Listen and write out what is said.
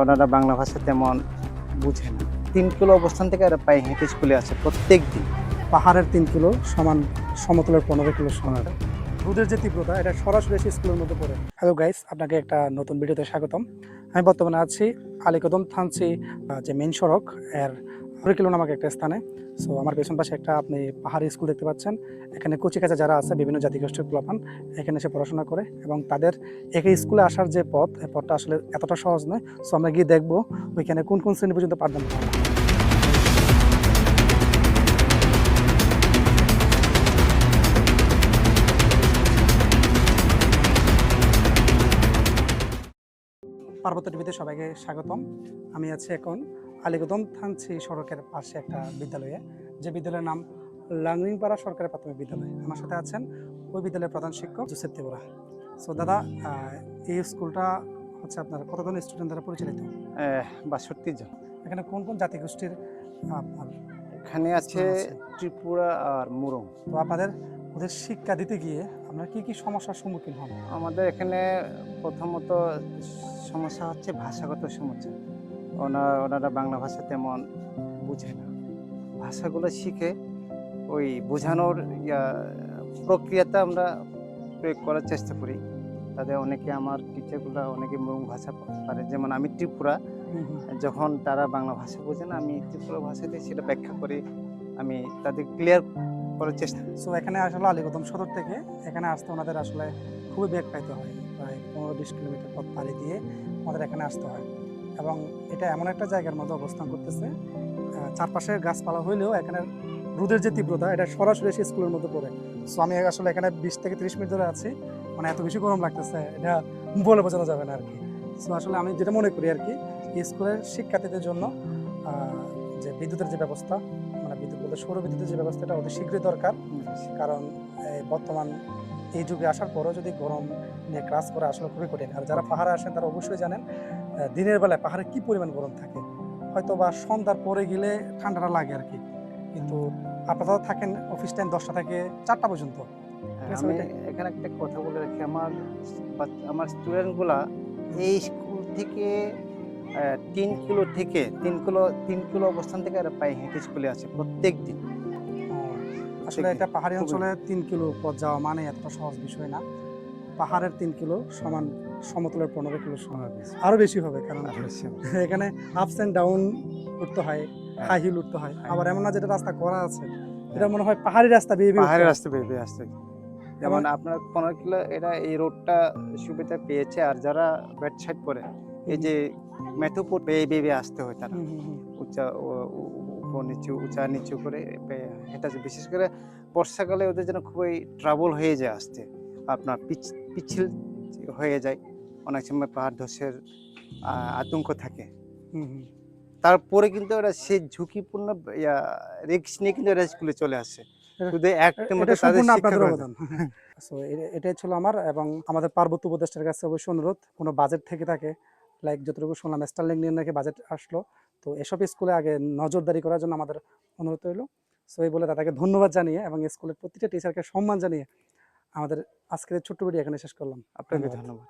ওনারা বাংলা ভাষা তেমন বুঝে না। 3 কিলো অবস্থান থেকে এরা পায়ে হেঁটে স্কুলে আসে প্রত্যেক দিন। পাহাড়ের 3 কিলো সমান সমতলের 15 কিলো সমান। রোদের যে তীব্রতা এটা সরাসরি এসে স্কুলের মধ্যে পড়ে। হ্যালো গাইস, আপনাকে একটা নতুন ভিডিওতে স্বাগতম। আমি বর্তমানে আছি আলীকদম থানচি যে মেইন সড়ক এর 15 কিলো নামক একটা স্থানে। সো আমার পেছন পাশে একটা আপনি পাহাড়ি স্কুল দেখতে পাচ্ছেন। এখানে কচিকাঁচা যারা আছে বিভিন্ন জাতিগোষ্ঠীর পোলাপান এখানে এসে পড়াশোনা করে এবং তাদের একই স্কুলে আসার যে পথ এই পথটা আসলে এতটা সহজ নয়। সো আমরা গিয়ে দেখবো ওইখানে কোন কোন শ্রেণী পর্যন্ত পাঠদান করা হয়। পার্বত্য টিভিতে সবাইকে স্বাগতম। আমি আছি এখন আলীকদম থানচি সড়কের পাশে একটা বিদ্যালয়ে, যে বিদ্যালয়ের নাম লাংরিংপাড়া সরকারি প্রাথমিক বিদ্যালয়। আমার সাথে আছেন ওই বিদ্যালয়ের প্রধান শিক্ষক জোসেফ দেবরা। সো দাদা, এই স্কুলটা হচ্ছে আপনার কতজন স্টুডেন্ট দ্বারা পরিচালিত? 62 জন। এখানে কোন কোন জাতিগোষ্ঠীর আপনার এখানে আছে ত্রিপুরা আর মুরং। তো আপনাদের ওদের শিক্ষা দিতে গিয়ে আপনার কি কি সমস্যার সম্মুখীন হন? আমাদের এখানে প্রথমত সমস্যা হচ্ছে ভাষাগত সমস্যা। ওনারা বাংলা ভাষা তেমন বুঝে না। ভাষাগুলো শিখে ওই বোঝানোর প্রক্রিয়াতে আমরা প্রয়োগ করার চেষ্টা করি। তাদের অনেকে আমার টিচারগুলো অনেকে মুরং ভাষা পারে, যেমন আমি ত্রিপুরা। যখন তারা বাংলা ভাষা বোঝে না, আমি ত্রিপুরা ভাষাতে সেটা ব্যাখ্যা করে আমি তাদের ক্লিয়ার করার চেষ্টা করি। সো এখানে আসলে আলীকদম সদর থেকে এখানে আসতে ওনাদের আসলে খুবই বেগ পাইতে হয়। প্রায় 15-20 কিলোমিটার পথ পাড়ি দিয়ে আমাদের এখানে আসতে হয় এবং এটা এমন একটা জায়গার মধ্যে অবস্থান করতেছে, চারপাশে গাছপালা হইলেও এখানে রোদের যে তীব্রতা এটা সরাসরি এসে স্কুলের মধ্যে পড়ে। সো আমি আসলে এখানে 20 থেকে 30 মিনিট ধরে আছি, মানে এত বেশি গরম লাগতেছে এটা বলে বোঝানো যাবে না আর কি। সো আসলে আমি যেটা মনে করি আর কি, স্কুলের শিক্ষার্থীদের জন্য যে বিদ্যুতের যে ব্যবস্থা, মানে বিদ্যুৎ বলতে সৌর বিদ্যুতের যে ব্যবস্থাটা অতি শীঘ্রই দরকার। কারণ বর্তমান এই যুগে আসার পরও যদি গরম নিয়ে ক্লাস করা আসলে খুবই কঠিন। আর যারা পাহাড়ে আসেন তারা অবশ্যই জানেন দিনের বেলায় পাহাড়ে কি পরিমাণ গরম থাকে। হয়তো বা সন্ধ্যার পরে গেলে ঠান্ডাটা লাগে আর কি, কিন্তু আপনারা থাকেন অফিস টাইম 10টা থেকে 4টা পর্যন্ত। আমি এখানে একটা কথা বলে রাখি, আমার স্টুডেন্টগুলা এই স্কুল থেকে 3 কিলো অবস্থান থেকে এরা পায়ে হেঁটে স্কুলে আসে প্রত্যেক দিন। আসলে এটা পাহাড়ি অঞ্চলে 3 কিলো পথ যাওয়া মানে এতটা সহজ বিষয় না। পাহাড়ের 3 কিলো সমান সমতলের 15 কিলো সমান, আরো বেশি হবে, কারণ এখানে আপস এন্ড ডাউন উঠতে হয়, হাই হিল উঠতে হয়। আবার এমন না যেটা রাস্তা করা আছে, এটা মনে হয় পাহাড়ি রাস্তা পাহাড়ি রাস্তা বেয়ে আসতে। যেমন আপনার 15 কিলো এরা এই রোডটা সুবিধা পেয়েছে, আর যারা ব্যাট সাইড করে এই যে মেথুপুর বেয়ে আসতে হয়, তারা উঁচা উপর নিচু উঁচা নিচু করে হেঁটে আসে। বিশেষ করে বর্ষাকালে ওদের যেন খুবই ট্রাবল হয়ে যায়, আসতে আপনার পিছিল হয়ে যায়, অনেক সময় পাহাড় ধসের আতঙ্ক থাকে। তারপরে কিন্তু ওরা সেই ঝুঁকিপূর্ণ রিস্ক নিয়ে কিন্তু এরা স্কুলে চলে আসে। শুধু একটা মধ্যে তাদের শিক্ষা অবদান। সো এটাই ছিল আমার এবং আমাদের পার্বত্য উপদেষ্টার কাছে অবশ্যই অনুরোধ, কোনো বাজেট থেকে থাকে, লাইক যতটুকু শুনলাম স্টারলিংক নিয়ে নাকি বাজেট আসলো, তো এসব স্কুলে আগে নজরদারি করার জন্য আমাদের অনুরোধ রইল। সো এই বলে তাদেরকে ধন্যবাদ জানিয়ে এবং স্কুলের প্রতিটা টিচারকে সম্মান জানিয়ে আমাদের আজকের ছোট্ট ভিডিও এখানে শেষ করলাম। আপনাকে ধন্যবাদ।